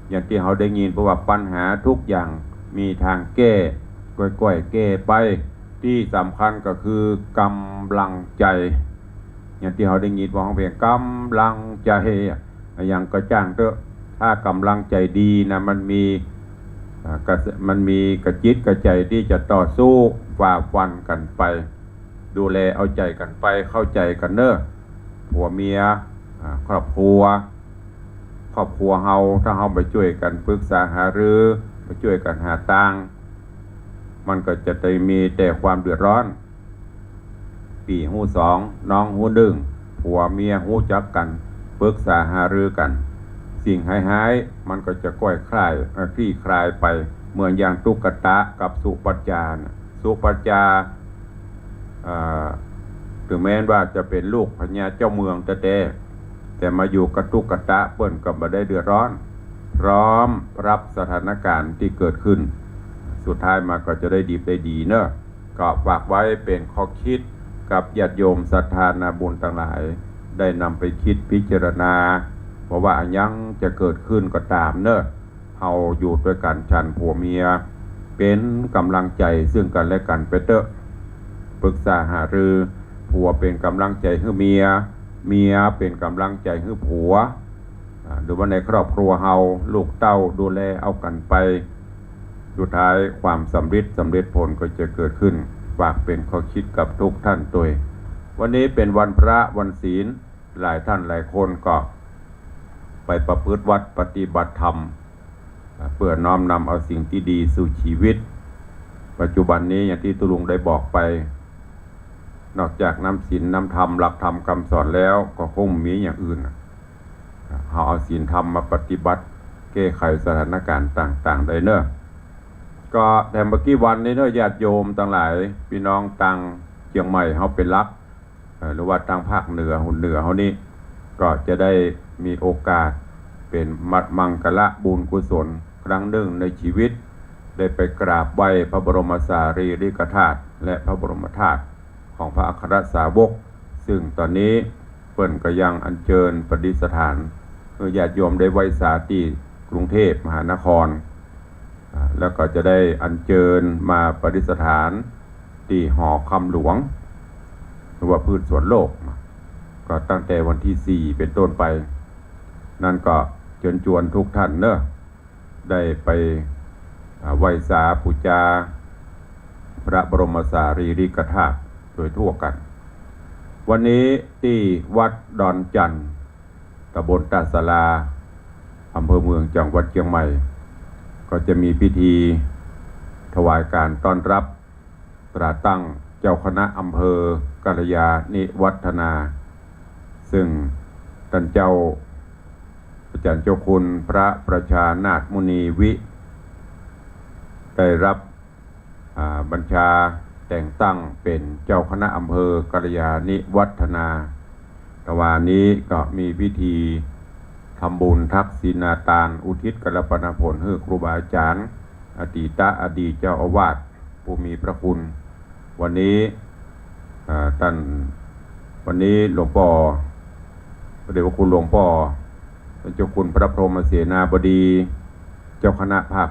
อย่างที่เขาได้ยินเพราะว่าปัญหาทุกอย่างมีทางแก้ก้อยๆแก้ไปที่สำคัญก็คือกำลังใจ อย่างที่เขาได้ยินว่าของเพลงกำลังใจอย่างก็จ้างเถอะถ้ากำลังใจดีนะมันมีกระจิตกระใจที่จะต่อสู้ฝ่าฟันกันไปดูแลเอาใจกันไปเข้าใจกันเนอะผัวเมียครอบครัวเฮาถ้าเฮาไปช่วยกันปรึกษาหารือไปช่วยกันหาทางมันก็จะได้มีแต่ความเดือดร้อนปีหูสองน้องหูหนึ่งผัวเมียหูจักกันปรึกษาหารือกันสิ่งหายมันก็จะค่อยคลายไปเหมือนอย่างตุ๊กตากับสุปัจจาสุปัจจาถึงแม้ว่าจะเป็นลูกพญาเจ้าเมืองแต่มาอยู่กับตุ๊กตาเปิ้นก็บ่ได้เดือดร้อนพร้อมรับสถานการณ์ที่เกิดขึ้นสุดท้ายมาก็จะได้ดีเนอะก็ฝากไว้เป็นข้อคิดกับญาติโยมศรัทธานาบุญทั้งหลายได้นำไปคิดพิจารณาเพราะว่ายังจะเกิดขึ้นก็ตามเนอะเฮาอยู่ด้วยกันฉันผัวเมียเป็นกำลังใจซึ่งกันและกันไปเถอะปรึกษาหารือผัวเป็นกำลังใจให้เมียเป็นกำลังใจให้ผัวหรือว่าในครอบครัวเฮาลูกเต้าดูแลเอากันไปสุดท้ายความสำเร็จผลก็จะเกิดขึ้นฝากเป็นข้อคิดกับทุกท่านตัววันนี้เป็นวันพระวันศีลหลายท่านหลายคนก็ไปประพฤติวัดปฏิบัติธรรมเพื่อน้อมนำเอาสิ่งที่ดีสู่ชีวิตปัจจุบันนี้อย่างที่ตุลุงได้บอกไปนอกจากนำศีลนำธรรมหลักธรรมคำสอนแล้วก็คงมีอย่างอื่นเอาศีลธรรมมาปฏิบัติแก้ไขสถานการณ์ต่างๆได้เนอะก็แต่เมื่อกี้วันนี้เนอะญาติโยมทั้งหลายพี่น้องตังเชียงใหม่เขาเป็นรักหรือว่าทางภาคเหนือหุ่นเหนือเขานี่ก็จะได้มีโอกาสเป็นมังกละบุญกุศลครั้งหนึ่งในชีวิตได้ไปกราบไหว้พระบรมสารีริกธาตุและพระบรมธาตุของพระอัครสาวกซึ่งตอนนี้เปิ้นก็ยังอัญเชิญประดิษฐานเพื่อญาติโยมได้ไหว้สาที่กรุงเทพมหานครแล้วก็จะได้อัญเชิญมาประดิษฐานที่หอคำหลวงหรือว่าพืชสวนโลกก็ตั้งแต่วันที่4เป็นต้นไปนั่นก็เชิญชวนทุกท่านเนอะได้ไปไหว้สาบูชาพระบรมสารีริกธาตุโดยทั่วกันวันนี้ที่วัดดอนจันทร์ตำบลตาสลาอำเภอเมืองจังหวัดเชียงใหม่ก็จะมีพิธีถวายการต้อนรับตราตั้งเจ้าคณะอำเภอกัลยาณิวัฒนาซึ่งท่านเจ้าอาจารย์เจ้าคุณพระประชานาถมุนีวิได้รับบัญชาแต่งตั้งเป็นเจ้าคณะอำเภอกัลยาณิวัฒนาแต่วันนี้ก็มีพิธีทำบุญทักษิณาทานอุทิศกัลปนาผลให้ครูบาอาจารย์อดีตเจ้าอาวาสผู้มีพระคุณวันนี้วันนี้หลวงพ่อพระเดชพระคุณหลวงพ่อเจ้าคุณพระพรหมเสนาบดีเจ้าคณะภาค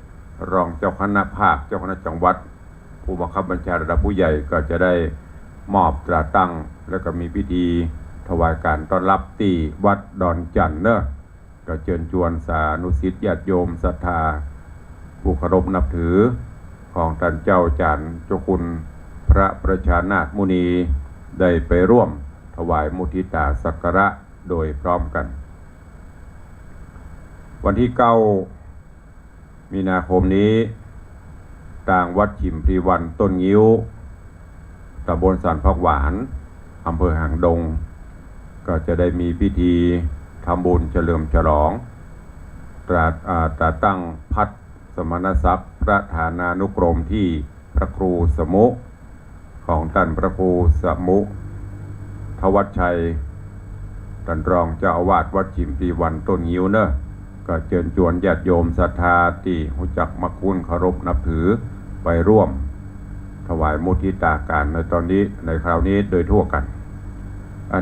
7รองเจ้าคณะภาคเจ้าคณะจังหวัดผู้บังคับบัญชาระดับผู้ใหญ่ก็จะได้มอบตราตั้งแล้วก็มีพิธีถวายการต้อนรับที่วัดดอนจันทร์เนอะก็เชิญชวนสาธุสิษย์ญาติโยมศรัทธาผู้เคารพนับถือของท่านเจ้าอาจารย์เจ้าคุณพระประชานาถมุนีได้ไปร่วมถวายมุทิตาสักการะโดยพร้อมกันวันที่9 มีนาคมนี้ทางวัดฉิมพลีวันต้นงิ้วตำบลสันพักหวานอำเภอหางดงก็จะได้มีพิธีทำบุญเฉลิมฉลองตราตั้งพัดสมณศักดิ์พระฐานานุกรมที่พระครูสมุของท่านพระครูสมุทวัชชัยท่านรองเจ้าอาวาสวัดฉิมพลีวันต้นงิ้วเนอะก็เชิญชวนญาติโยมศรัทธาที่รู้จักมักคุ้นเคารพนับถือไปร่วมถวายมุทิตาการในคราวนี้โดยทั่วกัน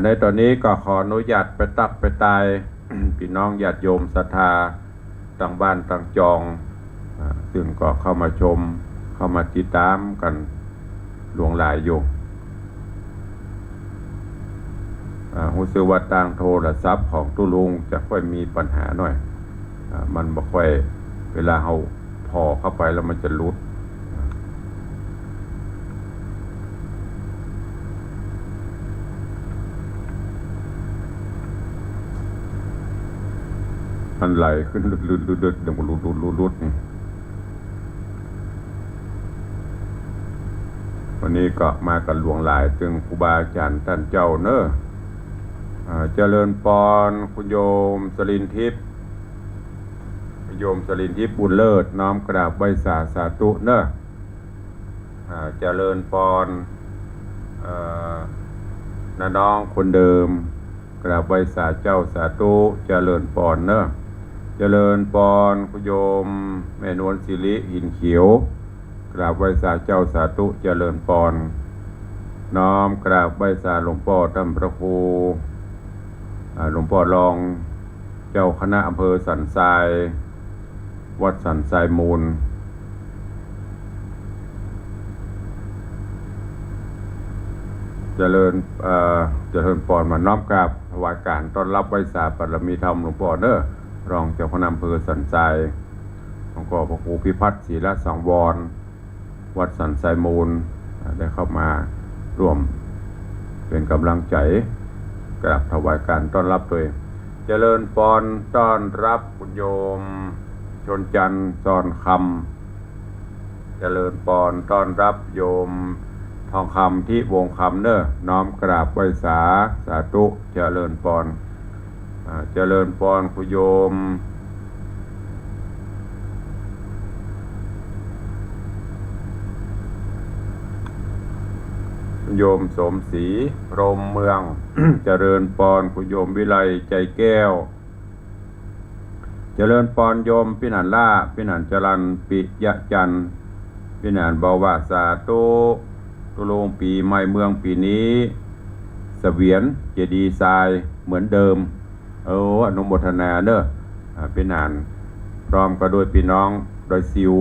ในตอนนี้ก็ขออนุญาตไปตักไปตาย พี่น้องญาติโยมศรัทธาต่างบ้านต่างจองซึ่งก็เข้ามาชมเข้ามาติดตามกันหลวงหลายอยู่ รู้สึกว่าต่างโทรศัพท์ของตุลุงจะค่อยมีปัญหาหน่อยมันบ่ค่อยเวลาเราพอเข้าไปแล้วมันจะหลุดมันไหลขึ้นลุดเดี๋ยวมันลุดนี่วันนี้ก็มากันหลวงหลายถึงครูบาอาจารย์ท่านเจ้าเนอะเจริญปอนคุณโยมสลินทิพย์โยมสลินทิพย์บุญเลิศน้อมกราบไหว้สาธุเนอะเจริญปอนน้องคนเดิมกราบไหว้เจ้าสาธุเจริญปอนเนอะเจริญปอนคุณโยมแม่นวลศิริหินเขียวกราบไหว้เจ้าสาธุเจริญปอนน้อมกราบไหว้หลวงพ่อท่านพระครูหลวงพ่อรองเจ้าคณะอำเภอสันทรายวัดสันทรายมูลเจริญปอนมาน้อมกราบถวายการต้อนรับไหว้บารมีธรรมหลวงพ่อเน้อรองเจ้าคณะอำเภอสันทรายหลวงพ่อพระครูพิพัฒน์ศรีละสังวรวัดสันทรายมูลได้เข้ามาร่วมเป็นกำลังใจกราบถวายการต้อนรับตัวเองเจริญปอนต้อนรับคุณโยมชนจันทร์ซอนคำเจริญปอนต้อนรับโยมทองคำที่วงคำเนอะน้อมกราบไหว้สาธุเจริญปอนเจริญปอนคุณโยมโยมสมศรีพรหมเมือง เจริญปอนคุณโยมวิไลใจแก้วเจริญปอนโยมพินันล่าพินันจรันปิยะจันทร์พินันบาวาสาตุตุลงปีใหม่เมืองปีนี้เสวียนเจดีย์ทรายเหมือนเดิมอนุโมทนาเนอะพินันพร้อมก็โดยพี่น้องโดยซิว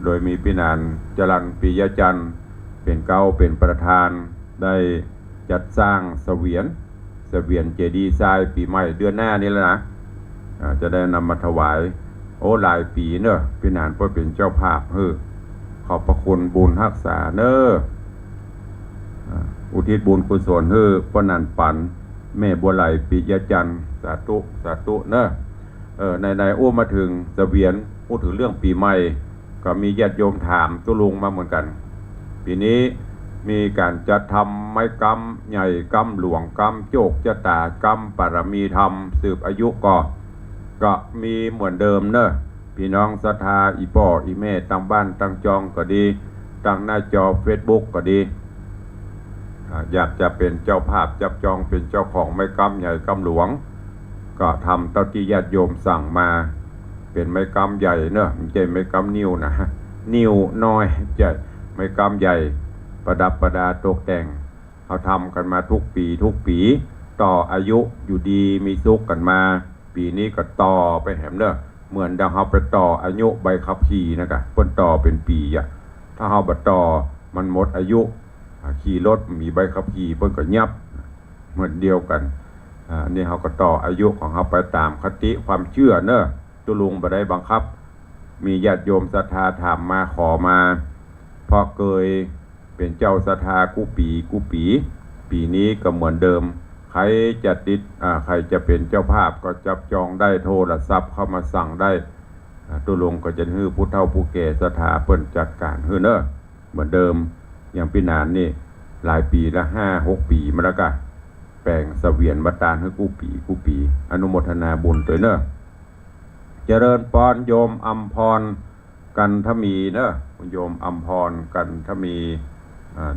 โดยมีพินันจรันปิยะจันทร์เป็นเก้าเป็นประธานได้จัดสร้างเสวียนเจดีย์ทรายปีใหม่เดือนหน้านี้แล้วนะจะได้นำมาถวายหลายปีเนอะพี่นานเพื่อเป็นเจ้าภาพขอบพระคุณบุญรักษาเนอะอุทิศบุญกุศลพ่อนันปันแม่บัวไหลปิยะจันทร์สาธุเนอะในมาถึงเสวียนพูดถึงเรื่องปีใหม่ก็มีญาติโยมถามตุลุงมาเหมือนกันปีนี้มีการจัดทำไม้กำใหญ่กำหลวงกำโจกจตากำปรมีธรรมสืบอายุก็มีเหมือนเดิมเนอะพี่น้องศรัทธาอีพ่ออีแม่ตั้งบ้านตั้งจองก็ดีตั้งหน้าจอ Facebook ก็ดีอยากจะเป็นเจ้าภาพจับจองเป็นเจ้าของไม้กำใหญ่กำหลวงก็ทำเท่าที่ญาติโยมสั่งมาเป็นไม้กำใหญ่เนอะไม่ใช่ไม้กำนิ้วนะนิ้วน้อยจะไม้กำใหญ่ประดับประดาตกแต่งเขาทำกันมาทุกปีต่ออายุอยู่ดีมีสุขกันมาปีนี้ก็ต่อไปแหมเนอะเหมือนดังเขาไปต่ออายุใบขับขี่นะกะเพิ่นต่อเป็นปีอ่ะถ้าเขาบัดต่อมันหมดอายุขี่รถมีใบขับขี่เพิ่นก็ยับเหมือนเดียวกันนี่เขาก็ต่ออายุของเขาไปตามคติความเชื่อเนอะตุลุงบ่ได้บังคับมีญาติโยมศรัทธาถามมาขอมาเพราะเคยเป็นเจ้าศรัทธากู้ปีนี้ก็เหมือนเดิมใครจะใครจะเป็นเจ้าภาพก็จับจองได้โทรศัพท์เข้ามาสั่งได้ตุลุงก็จะฮื้อผู้เฒ่าผู้แก่ศรัทธาเปิ้นจัดการฮื้อเนอะเหมือนเดิมอย่างพี่นานนี่หลายปีละ5-6 ปีมาแล้วก็แปลงเสวียนวัดตาลฮื้อกู้ปีอนุโมทนาบุญตัวเนอะเจริญปอนโยมอัมพรกันทมีเนอะโยมอัมพรกันทมี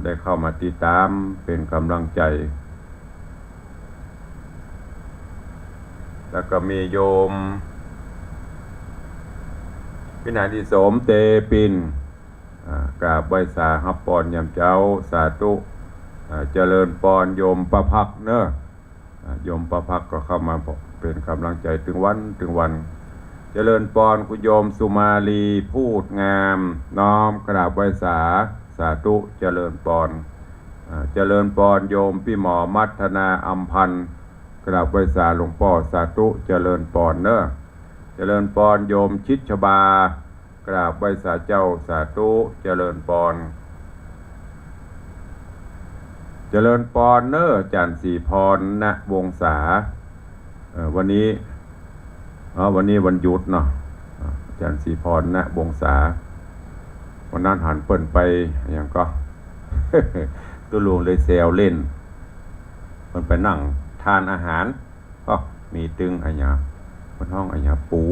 ได้เข้ามาติดตามเป็นกำลังใจแล้วก็มีโยมพินาดิโสมเตปินกราบไหว้ฮับปอนยามเจ้าสาธุเจริญปอนโยมประภักเนอะโยมประภักก็เข้ามาเป็นกำลังใจถึงวันเจริญปอนคุณโยมสุมาลีพูดงามน้อมกราบไหว้สาธุเจริญปอน เจริญพรโยมพี่หมอมัทนาอัมพันธ์กราบไหว้สาหลวงพ่อสาธุเจริญพรเนอะเจริญพรโยมชิดชบากราบไหว้สาเจ้าสาธุเจริญพรเจริญพรเนอะจันทร์ศรีพรณวงศาวันนี้วันหยุดเนาะจันทร์ศรีพรณวงศาวันนั้นหันเปิ่นไปอย่างก็ ตัวหลวงเลยแซวเล่นมันไปนั่งทานอาหารก็มีตึงอะไรอย่างมันห้องอะไรอย่างปู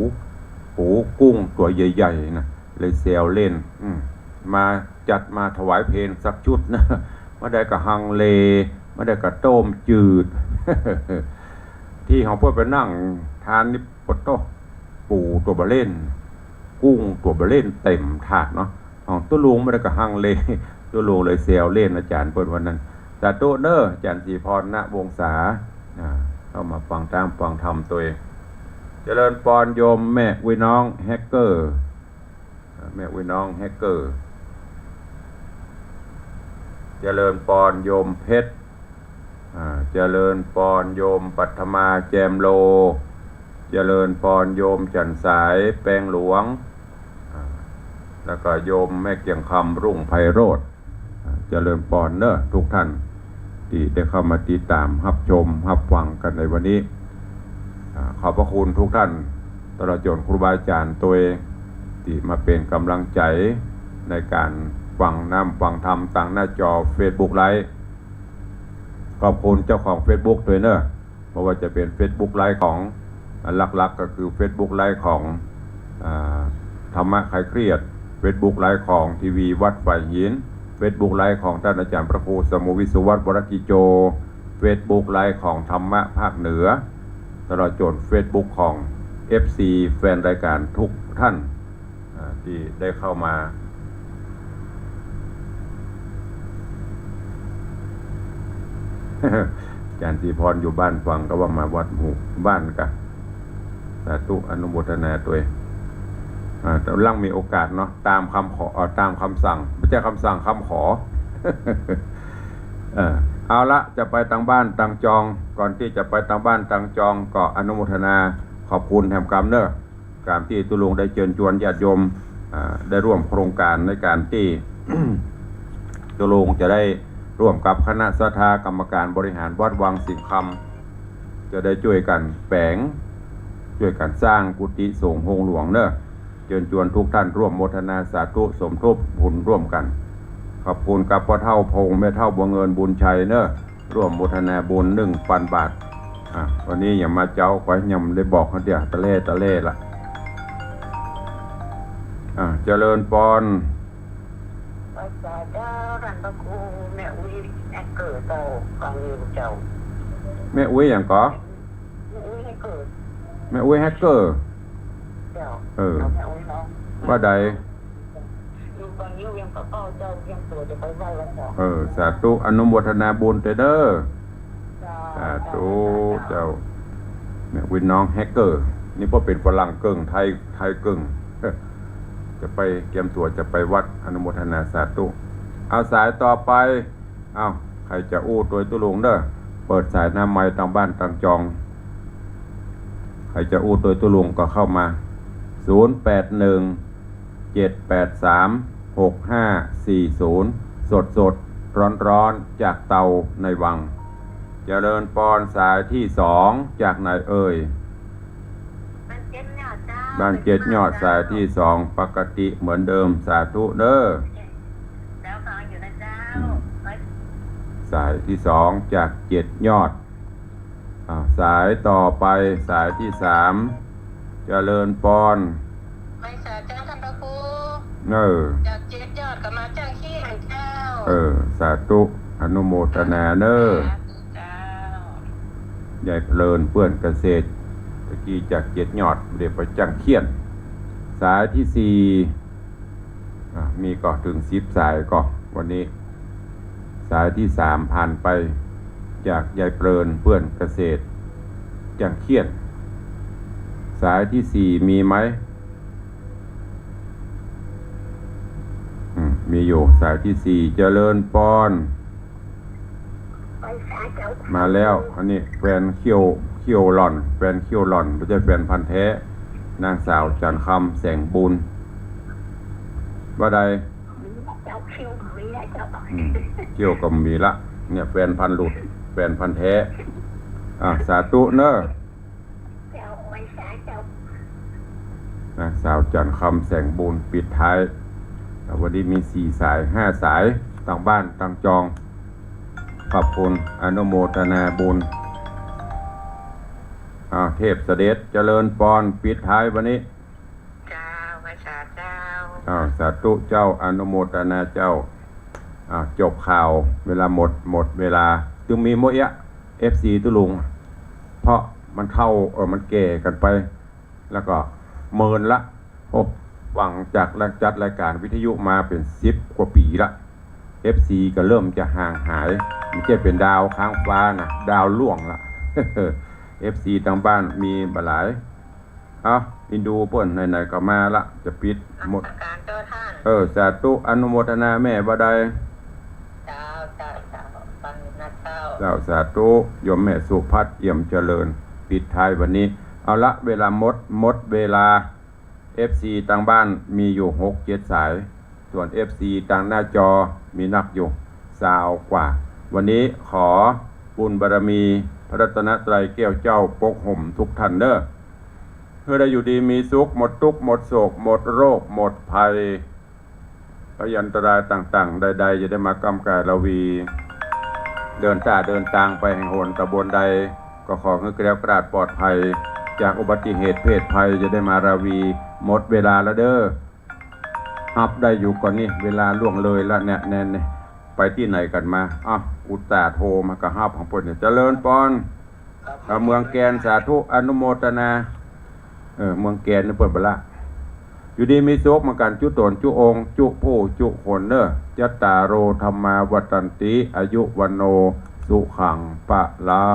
กุ้งตัวใหญ่ๆนะเลยแซวเล่นมาจัดมาถวายเพลงสักชุดนะมาได้กับฮังเลมาได้กับต้มจืด ที่เขาเพื่อไปนั่งทานนี่ปดโตปูตัวบะเล่นกุ้งตัวบะเล่นเต็มถาดเนาะตัวลุงมาได้กับฮังเลตัวลุงเลยเซลเล่นอาจารย์เปิดวันนั้นสาธุเนออาจารย์ศรีพรณวงศาเข้ามาฟังตามฟังธรรมตัวเองเจริญพรโยมแม่วิน้องแฮกเกอร์แม่วิน้องแฮกเกอร์เจริญพรโยมเพชรเจริญพรโยมปัทมาแจมโลเจริญพรโยมจันสายแปลงหลวงแล้วก็โยมแม่เกียงคำรุ่งไพโรธเจริญพรเนอะทุกท่านที่ได้เข้ามาติดตามรับชมรับฟังกันในวันนี้ขอบพระคุณทุกท่านตลอดจนครูบาอาจารย์ตัวเองที่มาเป็นกำลังใจในการฟังฟังธรรมต่างหน้าจอ Facebook ไลฟ์ขอบคุณเจ้าของ Facebook ด้วยเนอะเพราะว่าจะเป็น Facebook ไลฟ์ของหลักๆก็คือ Facebook ไลฟ์ของธรรมะคลายเครียด Facebook ไลฟ์ของทีวีวัดฝ่ายหิน Facebook ไลฟ์ของท่านอาจารย์พระครูสมุวิสุวัฒน์วรกิโจ Facebook ไลฟ์ของธรรมะภาคเหนือตลอดจน Facebook ของ FC แฟนรายการทุกท่านที่ได้เข้ามาอาจารย์ศรีพรอยู่บ้านฟังก็ว่ามาวัดหมู่บ้านกันสาธุอนุโมทนาตัวเองแต่ลังมีโอกาสเนาะตามคำขอตามคำสั่งไม่ใช่คำสั่งคำขอ เอาละจะไปทางบ้านทางจองก่อนที่จะไปทางบ้านทางจองก็อนุโมทนาขอบคุณแห่งกรรมเนอะการที่ตุลงได้เชิญชวนญาติโยมได้ร่วมโครงการในการที่ ตุลงจะได้ร่วมกับคณะศรัทธากรรมการบริหารวัดวังสิงห์คำจะได้ช่วยกันแฝงช่วยกันสร้างกุฏิสงฆ์โฮงหลวงเนอะเชิญชวนทุกท่านร่วมโมทนาสาธุสมทบบุญร่วมกันขอบคุณกับพ่อเฒ่าพงแม่เฒ่าบัวเงินบุญชัยเนอะร่วมโมทนาบุญ1,000 บาทวันนี้อย่ามาเจ้าขอให้ยำได้บอกเขาเดี๋ยวตะเล่ละเจริญพรภาษาเจ้ารันตะคูแม่อุ้ยแอกเกิดเจ้าฟังอยู่เจ้าแม่อุ้ยอย่างก็แม่อุ้ยให้เกิดแม่อุ้ยแฮกเกอร์เจ้าแม่อุ้ยน้องว่าใดอยู่บางยิ้วยังกระเป๋าเจ้ายังตัวจะไปไหว้แล้วเจ้าสาธุอนุโมทนาบุญเด้อสาธุเจ้าแม่อุ้ยน้องแฮกเกอร์นี่พอเป็นฝรั่งเกิ่งไทยเกิ่งจะไปเตรียมตัวจะไปวัดอนุโมทนาสาธุเอาสายต่อไปเอาใครจะอู้ตัวตุลุงเด้อเปิดสายน้ำไม้ต่างบ้านต่างจองใครจะอู้ตัวตุลุงก็เข้ามา0817836540สดร้อนจากเตาในวังเจริญพรสายที่2จากไหนเอ่ยบ้าน7 ยอดสายที่2ปกติเหมือนเดิมสาธุเด้อแล้วฟังอยู่นะเจ้าสายที่2จาก7 ยอดสายต่อไปสายที่3เจริญพรไม่สาเจ้าท่านพระครูจาก7 ยอดก็มาจ้างขี้ให้เจ้าสาธุอนุโมทนาเด้อใหญ่เพลินเพื่อนเกษตรตะกี้จาก7 ยอดเดี๋ยวไปจังเขียนสายที่4มีก็ถึง10 สายก็วันนี้สายที่3ผ่านไปจากยายเพลินเพื่อนเกษตรจังเขียนสายที่4มีไหมมีอยู่สายที่4เจริญพร สาเจ้า มาแล้วอันนี้แฟนเขี้ยวหล่อนแฟนเขี้ยวหล่อนไม่ใช่แฟนพันธุ์แท้นางสาวจันคำแสงบุญว่าใด เจ้าคิวมีแล้วเจ้า เขี้ยวก็มีละเนี่ยแฟนพันธุ์หลุดแฟนพันธุ์แท้สาธุเนอะ เจ้าไว้สาเจ้าน างสาวจันคำแสงบุญปิดท้ายวันนี้มี4 สาย 5 สายต่างบ้านต่างจองขอบคุณอนุโมทนาบุญเทพเสด็จเจริญปอนปิดท้ายวันนี้ เจ้าไว้สาเจ้า สาธุเจ้าอนุโมทนาเจ้าจบข่าวเวลาหมดเวลาจึงมีโมยะ FC ตุลุงเพราะมันเท่ามันแก่กันไป แล้วก็เมินละหวังจากจัดรายการวิทยุมาเป็น10 กว่าปีละ FC ก็เริ่มจะห่างหายไม่ใช่เป็นดาวค้างฟ้านะดาวล่วงละ FC ทางบ้านมีบ่หลายอินดูเปิ้นไหนๆก็มาละจะปิดหมด การเจ้าท่าน สาธุอนุโมทนาแม่บ่ได้ เจ้าปันนะเจ้า เจ้าสาธุโยมแม่สุภัทรเอี่ยมเจริญปิดท้ายวันนี้เอาละเวลาหมดเวลา FC ทางบ้านมีอยู่6-7 สายส่วน FC ทางหน้าจอมีนับอยู่20 กว่าวันนี้ขอบุญบารมีพระรัตนตรัยแก้วเจ้าปกห่มทุกท่านเด้อเพื่อได้อยู่ดีมีสุขหมดทุกข์หมดโศกหมดโรคหมดภัยพยันตรายต่างๆใดๆจะได้มากำกายระวีเดินทางไปแห่งโหนตะบนใดก็ขอให้แกล้วกราดปลอดภัยจากอุบัติเหตุเพศภัยจะได้มาราวีหมดเวลาแล้วเด้อฮับได้อยู่ก่อนนี่เวลาล่วงเลยละแน่นไปที่ไหนกันมาอุตส่าห์โทรมากระฮับของเพิ่นเนี่ยเจริญปอนเมืองแกนสาธุอนุโมทนาเมืองแกนนี่เปิดไปละอยู่ดีมีโชคมากันจุตนจุองค์จุผู้จุคนเนอะจัตตาโรธรรมาวัตันติอายุวันโนสุขังปะลา